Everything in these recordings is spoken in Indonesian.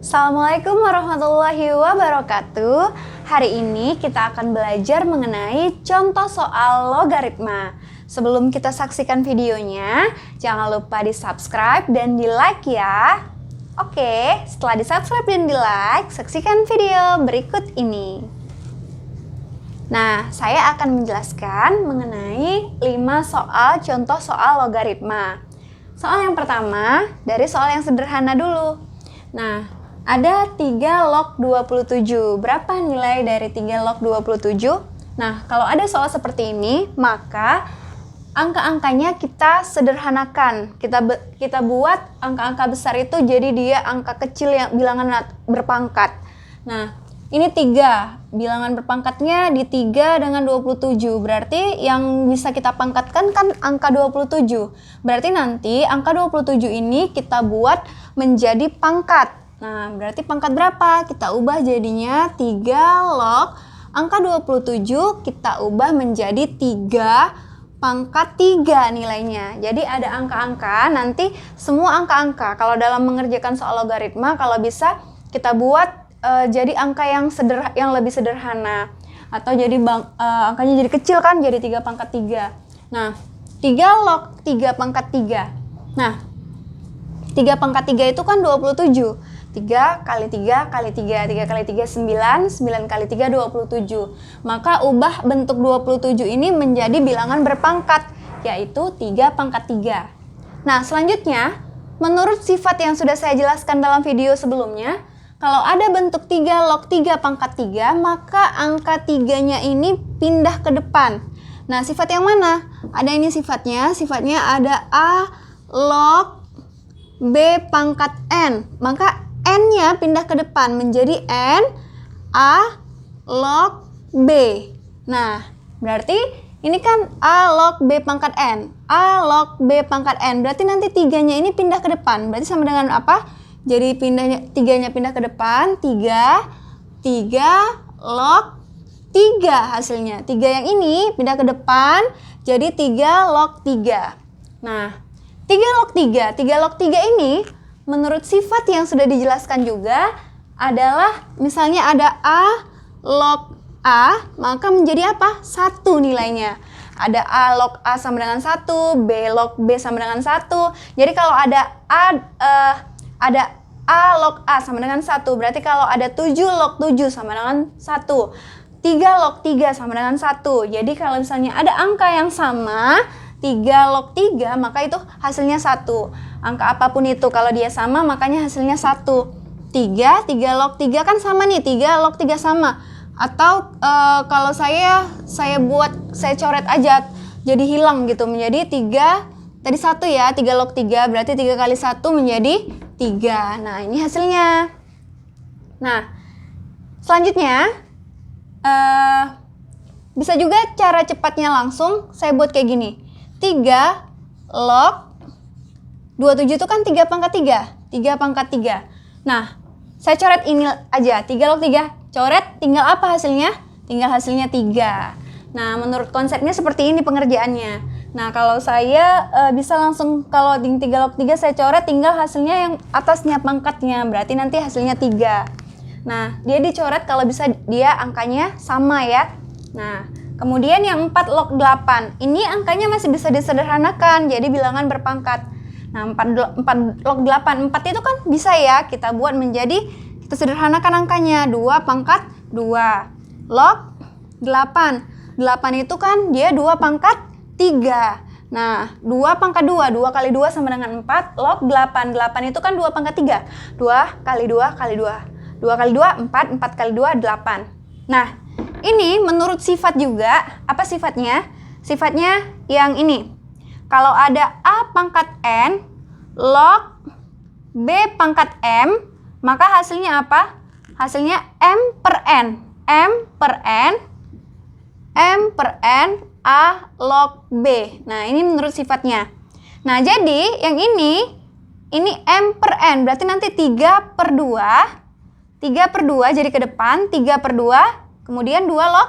Assalamualaikum warahmatullahi wabarakatuh. Hari ini kita akan belajar mengenai contoh soal logaritma. Sebelum kita saksikan videonya, jangan lupa di subscribe dan di like ya. Oke, setelah di subscribe dan di like, saksikan video berikut ini. Nah, saya akan menjelaskan mengenai 5 soal contoh soal logaritma. Soal yang pertama, dari soal yang sederhana dulu. Nah, ada 3 log 27. Berapa nilai dari 3 log 27? Nah, kalau ada soal seperti ini, maka angka-angkanya kita sederhanakan. Kita buat angka-angka besar itu jadi dia angka kecil yang bilangan berpangkat. Nah, ini 3. Bilangan berpangkatnya di 3 dengan 27. Berarti yang bisa kita pangkatkan kan angka 27. Berarti nanti angka 27 ini kita buat menjadi pangkat. Nah, berarti pangkat berapa? Kita ubah jadinya 3 log angka 27 kita ubah menjadi 3 pangkat 3 nilainya. Jadi ada angka-angka, nanti semua angka-angka. Kalau dalam mengerjakan soal logaritma, kalau bisa kita buat jadi angka yang lebih sederhana. Atau jadi angkanya jadi kecil kan, jadi 3 pangkat 3. Nah, 3 log 3 pangkat 3. Nah, 3 pangkat 3 itu kan 27. 3 kali 3 kali 3, 3 kali 3 9, 9 kali 3 27. Maka ubah bentuk 27 ini menjadi bilangan berpangkat, yaitu 3 pangkat 3. Nah, selanjutnya, menurut sifat yang sudah saya jelaskan dalam video sebelumnya, kalau ada bentuk 3 log 3 pangkat 3, maka angka 3-nya ini pindah ke depan. Nah, sifat yang mana? Ada ini sifatnya ada A log B pangkat N. Maka N-nya pindah ke depan menjadi N A log B. Nah, berarti ini kan A log B pangkat N. A log B pangkat N. Berarti nanti 3-nya ini pindah ke depan. Berarti sama dengan apa? Jadi 3-nya pindah ke depan. 3 log 3 hasilnya. 3 yang ini pindah ke depan. Jadi 3 log 3. Nah, 3 log 3. 3 log 3 ini menurut sifat yang sudah dijelaskan juga adalah misalnya ada A log A, maka menjadi apa? 1 nilainya. Ada A log A sama dengan 1, B log B sama dengan 1. Jadi kalau ada A log A sama dengan 1, berarti kalau ada 7 log 7 sama dengan 1. 3 log 3 sama dengan 1. Jadi kalau misalnya ada angka yang sama, 3 log 3, maka itu hasilnya 1. Angka apapun itu, kalau dia sama, makanya hasilnya 1. 3 log 3 kan sama nih, 3 log 3 sama. Atau kalau saya coret aja, jadi hilang gitu, menjadi 3, tadi 1 ya, 3 log 3, berarti 3 kali 1 menjadi 3. Nah, ini hasilnya. Nah, selanjutnya, bisa juga cara cepatnya langsung, saya buat kayak gini. 3 log 27 itu kan 3 pangkat 3. 3 pangkat 3. Nah, saya coret ini aja. 3 log 3. Coret, tinggal apa hasilnya? Tinggal hasilnya 3. Nah, menurut konsepnya seperti ini pengerjaannya. Nah, kalau saya bisa langsung, kalau 3 log 3 saya coret, tinggal hasilnya yang atasnya pangkatnya. Berarti nanti hasilnya 3. Nah, dia dicoret kalau bisa dia angkanya sama ya. Nah, kemudian yang 4 log 8. Ini angkanya masih bisa disederhanakan, jadi bilangan berpangkat. Nah, 4 log 8. 4 itu kan bisa ya kita buat menjadi, kita sederhanakan angkanya. 2 pangkat 2. Log 8. 8 itu kan dia 2 pangkat 3. Nah, 2 pangkat 2. 2 kali 2 sama dengan 4. Log 8. 8 itu kan 2 pangkat 3. 2 kali 2 kali 2. 2 kali 2, 4. 4 kali 2, 8. Nah, ini menurut sifat juga, apa sifatnya? Sifatnya yang ini. Kalau ada A pangkat N, log B pangkat M, maka hasilnya apa? Hasilnya M per N. M per N, A log B. Nah, ini menurut sifatnya. Nah, jadi yang ini M per N, berarti nanti 3 per 2. 3 per 2 jadi ke depan, 3 per 2, kemudian 2 log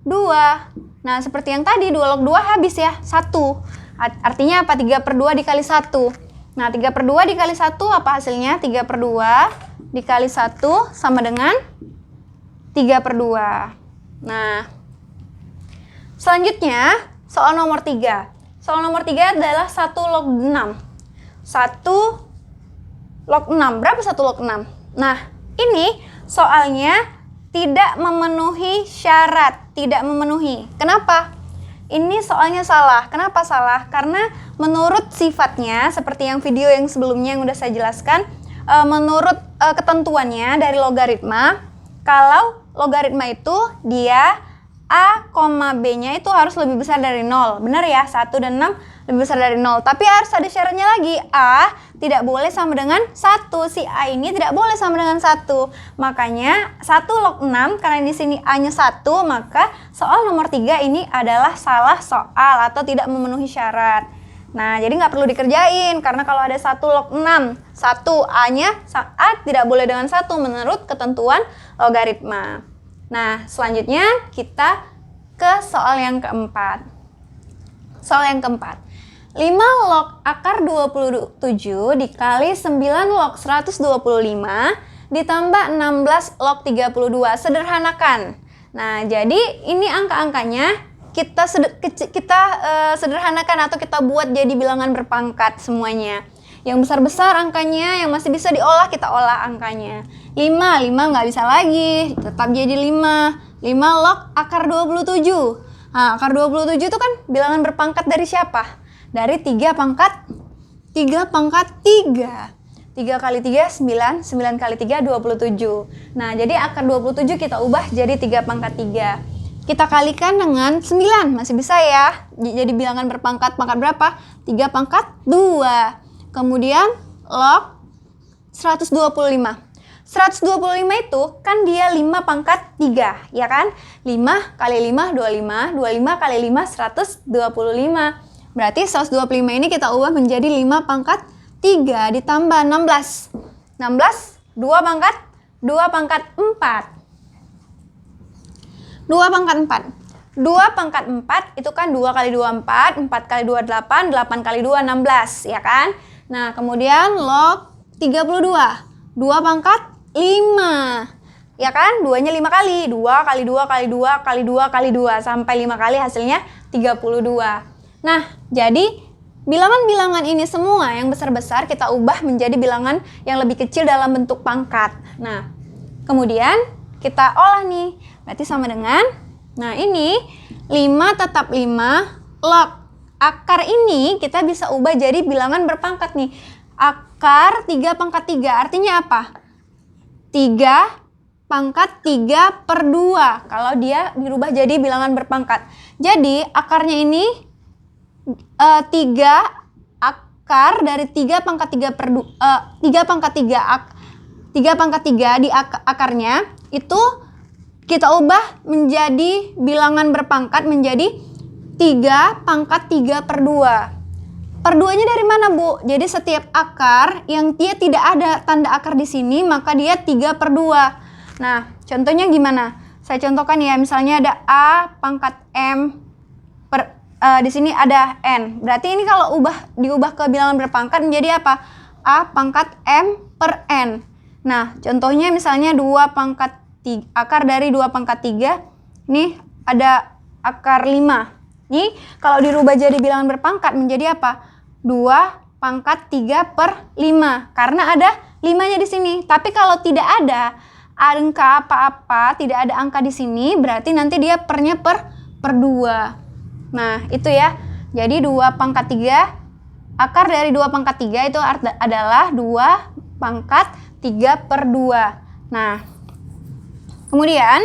2. Nah, seperti yang tadi, 2 log 2 habis ya, 1. Artinya apa? 3 per 2 dikali 1. Nah, 3 per 2 dikali 1 apa hasilnya? 3 per 2 dikali 1 sama dengan 3 per 2. Nah, selanjutnya soal nomor 3. Soal nomor 3 adalah 1 log 6. 1 log 6. Berapa 1 log 6? Nah, ini soalnya tidak memenuhi syarat. Tidak memenuhi. Kenapa? Ini soalnya salah. Kenapa salah? Karena menurut sifatnya, seperti yang video yang sebelumnya yang udah saya jelaskan, menurut ketentuannya dari logaritma, kalau logaritma itu dia A, B-nya itu harus lebih besar dari 0. Benar ya? 1 dan 6 lebih besar dari 0. Tapi harus ada syaratnya lagi. A tidak boleh sama dengan 1. Si A ini tidak boleh sama dengan 1. Makanya 1 log 6, karena di sini A-nya 1, maka soal nomor 3 ini adalah salah soal atau tidak memenuhi syarat. Nah, jadi nggak perlu dikerjain. Karena kalau ada 1 log 6, 1 A-nya A tidak boleh dengan 1 menurut ketentuan logaritma. Nah, selanjutnya kita ke soal yang keempat. Soal yang keempat. 5 log akar 27 dikali 9 log 125 ditambah 16 log 32. Sederhanakan. Nah, jadi ini angka-angkanya kita sederhanakan atau kita buat jadi bilangan berpangkat semuanya. Yang besar-besar angkanya, yang masih bisa diolah, kita olah angkanya. 5 nggak bisa lagi, tetap jadi 5 log akar 27. Nah, akar 27 itu kan bilangan berpangkat dari siapa? Dari 3 pangkat 3. 3 kali 3, 9. 9 kali 3, 27. Nah, jadi akar 27 kita ubah jadi 3 pangkat 3. Kita kalikan dengan 9, masih bisa ya. Jadi bilangan berpangkat berapa? 3 pangkat 2. Kemudian log 125. 125 itu kan dia 5 pangkat 3, ya kan? 5 kali 5, 25. 25 kali 5, 125. Berarti 125 ini kita ubah menjadi 5 pangkat 3 ditambah 16. 16, 2 pangkat 4. 2 pangkat 4. 2 pangkat 4 itu kan 2 kali 2, 4. 4 kali 2, 8. 8 kali 2, 16, ya kan? Nah, kemudian log 32. 2 pangkat 5. Ya kan? 2-nya 5 kali. 2 kali 2 kali 2 kali 2 kali 2. Sampai 5 kali hasilnya 32. Nah, jadi bilangan-bilangan ini semua yang besar-besar kita ubah menjadi bilangan yang lebih kecil dalam bentuk pangkat. Nah, kemudian kita olah nih. Berarti sama dengan, nah ini 5 tetap 5 log. Akar ini kita bisa ubah jadi bilangan berpangkat nih. Akar 3 pangkat 3 artinya apa? 3 pangkat 3 per 2 kalau dia dirubah jadi bilangan berpangkat. Jadi akarnya ini 3 akar dari 3 pangkat 3 per 2, 3 pangkat 3 pangkat 3 di akarnya itu kita ubah menjadi bilangan berpangkat menjadi 3 pangkat 3 per 2. Per 2-nya dari mana, Bu? Jadi setiap akar yang dia tidak ada tanda akar di sini, maka dia 3 per 2. Nah, contohnya gimana? Saya contohkan ya, misalnya ada A pangkat M per, di sini ada N. Berarti ini kalau diubah ke bilangan berpangkat menjadi apa? A pangkat M per N. Nah, contohnya misalnya 2 pangkat 3, akar dari 2 pangkat 3, nih ada akar 5. Nih, kalau dirubah jadi bilangan berpangkat menjadi apa? 2 pangkat 3 per 5. Karena ada 5-nya di sini. Tapi kalau tidak ada angka apa-apa, tidak ada angka di sini, berarti nanti dia pernya per 2. Nah, itu ya. Jadi 2 pangkat 3, akar dari 2 pangkat 3 itu adalah 2 pangkat 3 per 2. Nah, kemudian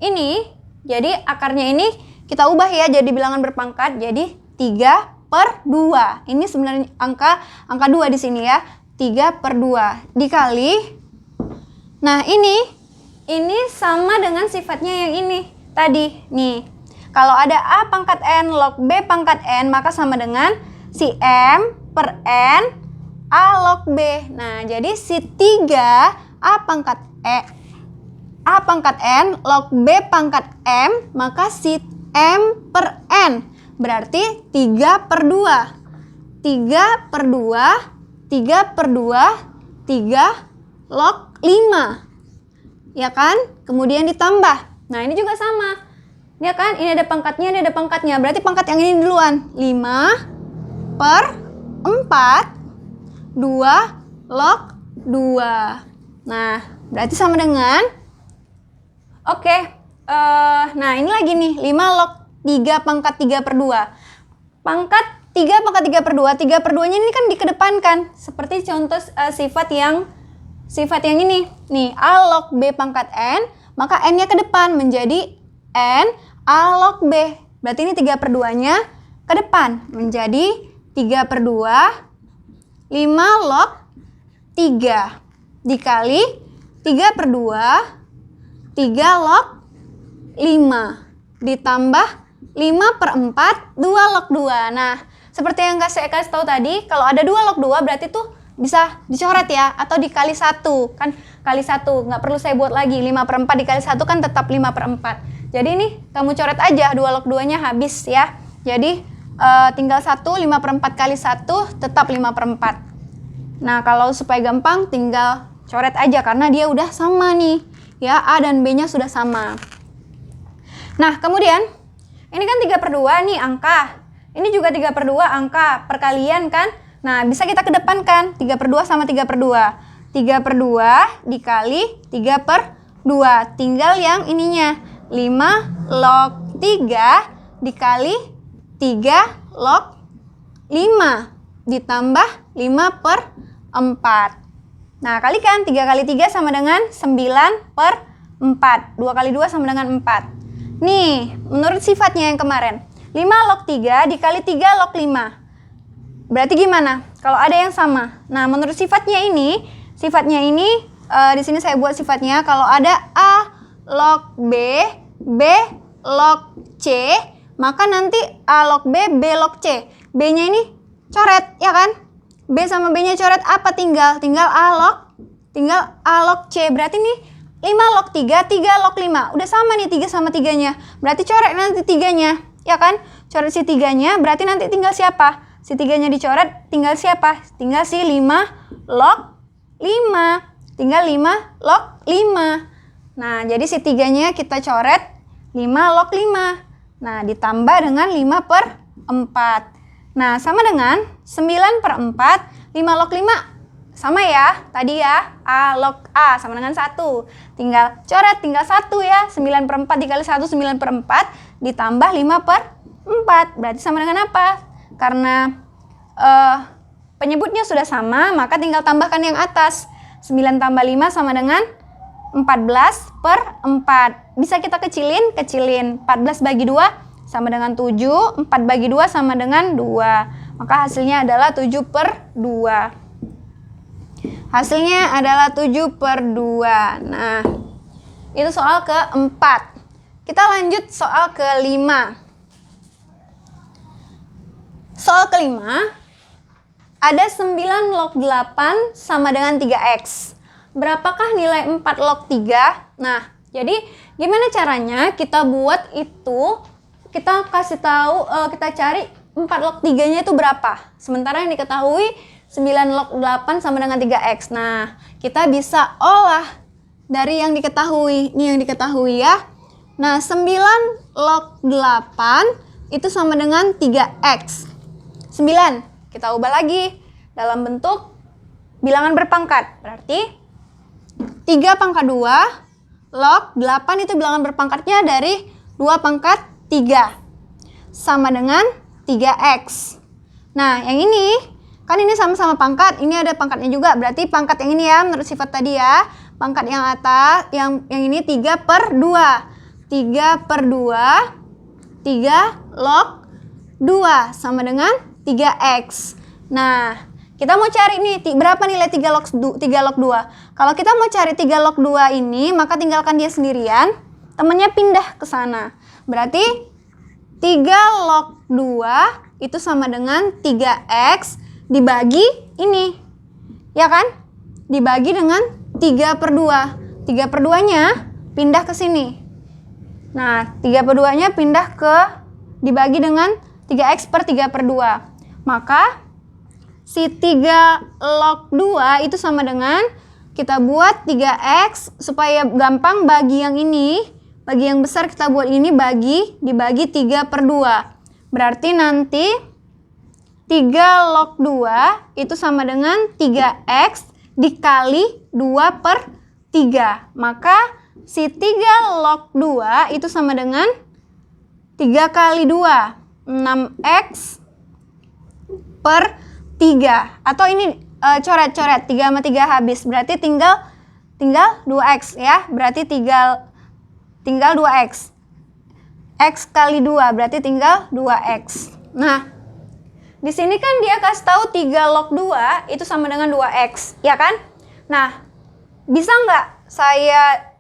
ini jadi akarnya ini kita ubah ya jadi bilangan berpangkat jadi 3 per 2. Ini sebenarnya angka 2 di sini ya. 3 per 2 dikali. Nah, ini sama dengan sifatnya yang ini tadi. Nih. Kalau ada A pangkat N log B pangkat N, maka sama dengan si M per N A log B. Nah, jadi si 3 A pangkat N log B pangkat M, maka si M per N berarti 3 per 2. 3 per 2, 3 per 2, 3 log 5. Ya kan? Kemudian ditambah. Nah, ini juga sama. Ya kan? Ini ada pangkatnya, ini ada pangkatnya. Berarti pangkat yang ini duluan. 5 per 4, 2 log 2. Nah, berarti sama dengan, oke. Nah, ini lagi nih. 5 log 3 pangkat 3 per 2. Pangkat 3 pangkat 3 per 2. 3 per 2-nya ini kan dikedepankan. Seperti contoh sifat yang ini. Nih, A log B pangkat N. Maka N-nya ke depan menjadi N A log B. Berarti ini 3 per 2-nya ke depan. Menjadi 3 per 2, 5 log 3. Dikali 3 per 2, 3 log 5. Ditambah 5 per 4, 2 log 2. Nah, seperti yang saya kasih tahu tadi, kalau ada 2 log 2 berarti tuh bisa dicoret ya, atau dikali 1. Kan kali 1, nggak perlu saya buat lagi. 5 per 4 dikali 1 kan tetap 5 per 4. Jadi ini kamu coret aja, 2 log 2-nya habis ya. Jadi tinggal 1, 5 per 4 kali 1 tetap 5 per 4. Nah, kalau supaya gampang tinggal coret aja karena dia udah sama nih. Ya, A dan B-nya sudah sama. Nah, kemudian ini kan 3 per 2 nih angka. Ini juga 3 per 2 angka perkalian kan. Nah, bisa kita kedepankan 3 per 2 sama 3 per 2. 3 per 2 dikali 3 per 2. Tinggal yang ininya. 5 log 3 dikali 3 log 5. Ditambah 5 per 4. Nah, kalikan 3 kali 3 sama dengan 9 per 4. 2 kali 2 sama dengan 4. Nih, menurut sifatnya yang kemarin. 5 log 3 dikali 3 log 5. Berarti gimana? Kalau ada yang sama. Nah, menurut sifatnya ini di sini saya buat sifatnya. Kalau ada A log B, B log C, maka nanti A log B, B log C. B-nya ini coret, ya kan? B sama B-nya coret, apa tinggal? Tinggal A log C. Berarti nih 5 log 3, 3 log 5. Udah sama nih 3 sama 3-nya. Berarti coret nanti 3-nya, ya kan? Coret si 3-nya, berarti nanti tinggal siapa? Si 3-nya dicoret, tinggal siapa? Tinggal si 5 log 5. Tinggal 5 log 5. Nah, jadi si 3-nya kita coret 5 log 5. Nah, ditambah dengan 5 per 4. Nah, sama dengan 9 per 4, 5 log 5. Sama ya, tadi ya, A log A sama dengan 1. Tinggal coret, tinggal 1 ya. 9 per 4 dikali 1, 9 per 4. Ditambah 5 per 4. Berarti sama dengan apa? Karena penyebutnya sudah sama, maka tinggal tambahkan yang atas. 9 tambah 5 sama dengan 14 per 4. Bisa kita kecilin. 14 bagi 2 sama dengan 7. 4 bagi 2 sama dengan 2. Maka hasilnya adalah 7 per 2. Hasilnya adalah 7 per 2. Nah, itu soal keempat. Kita lanjut soal kelima. Soal kelima, ada 9 log 8 sama dengan 3x. Berapakah nilai 4 log 3? Nah, jadi gimana caranya kita buat itu? Kita kasih tahu, kita cari 4 log 3-nya itu berapa. Sementara yang diketahui 9 log 8 sama dengan 3x. Nah, kita bisa olah dari yang diketahui. Ini yang diketahui ya. Nah, 9 log 8 itu sama dengan 3x. 9, kita ubah lagi dalam bentuk bilangan berpangkat. Berarti 3 pangkat 2 log 8 itu bilangan berpangkatnya dari 2 pangkat 3. Sama dengan 3x. Nah, yang ini, kan ini sama-sama pangkat. Ini ada pangkatnya juga. Berarti pangkat yang ini ya, menurut sifat tadi ya. Pangkat yang atas, yang ini 3 per 2. 3 per 2, 3 log 2 sama dengan 3x. Nah, kita mau cari nih berapa nilai 3 log 2. Kalau kita mau cari 3 log 2 ini, maka tinggalkan dia sendirian, temannya pindah ke sana. Berarti 3 log 2 itu sama dengan 3x dibagi ini. Ya kan? Dibagi dengan 3 per 2. 3 per 2-nya pindah ke sini. Nah, 3 per 2-nya pindah ke dibagi dengan 3x per 3 per 2. Maka si 3 log 2 itu sama dengan, kita buat 3x supaya gampang bagi yang ini, bagi yang besar kita buat ini dibagi 3/2. Berarti nanti 3 log 2 itu sama dengan 3x dikali 2/3. Maka si 3 log 2 itu sama dengan 3 kali 2, 6x per 3. Atau ini coret-coret, 3 sama 3 habis. Berarti tinggal 2x ya. Berarti tinggal 2x. X kali 2 berarti tinggal 2x. Nah, di sini kan dia kasih tahu 3 log 2 itu sama dengan 2x, ya kan? Nah, bisa nggak saya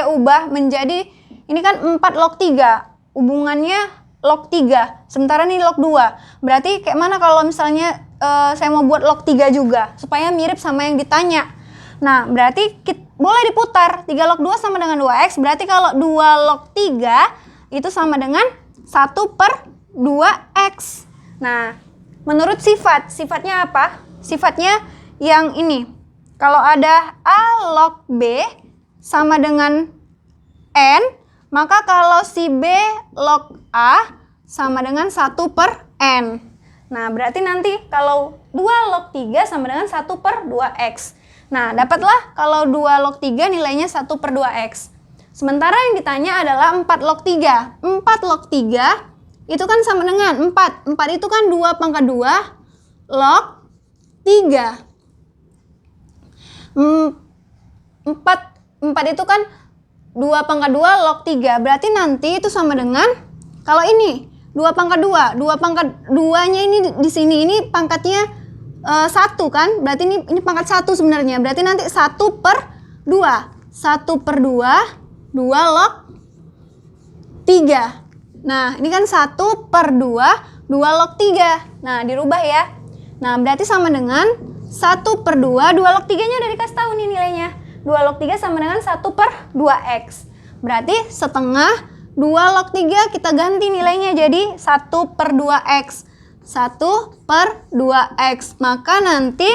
ubah menjadi, ini kan 4 log 3, hubungannya log 3, sementara ini log 2. Berarti kayak mana kalau misalnya saya mau buat log 3 juga, supaya mirip sama yang ditanya. Nah, berarti boleh diputar, 3 log 2 sama dengan 2x, berarti kalau 2 log 3 itu sama dengan 1/2x. Nah, menurut sifatnya apa? Sifatnya yang ini. Kalau ada A log B sama dengan N, maka kalau si B log A sama dengan 1/N. Nah, berarti nanti kalau 2 log 3 sama dengan 1/2x. Nah, dapatlah kalau 2 log 3 nilainya 1/2x. Sementara yang ditanya adalah 4 log 3. 4 log 3 itu kan sama dengan 4. 4 itu kan 2/2 log 3. 4 itu kan 2/2 log 3. Berarti nanti itu sama dengan, kalau ini 2/2. 2/2-nya ini di sini, ini pangkatnya 1 kan? Berarti ini pangkat 1 sebenarnya. Berarti nanti 1/2. 1/2 2 log 3. Nah, ini kan 1/2 2 log 3. Nah, dirubah ya. Nah, berarti sama dengan 1/2, 2 log 3-nya udah dikasih tahu nih nilainya. 2 log 3 sama dengan 1/2x. Berarti setengah 2 log 3 kita ganti nilainya jadi 1/2x. 1/2x. Maka nanti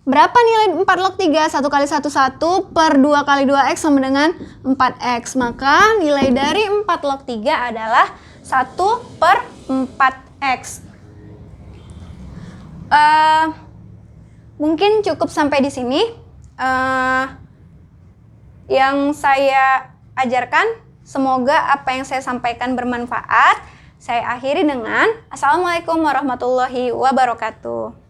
berapa nilai 4 log 3? 1 kali 1, 1 per 2 kali 2x sama dengan 4x. Maka nilai dari 4 log 3 adalah 1/4x. Mungkin cukup sampai di sini. Yang saya ajarkan, semoga apa yang saya sampaikan bermanfaat. Saya akhiri dengan Assalamualaikum warahmatullahi wabarakatuh.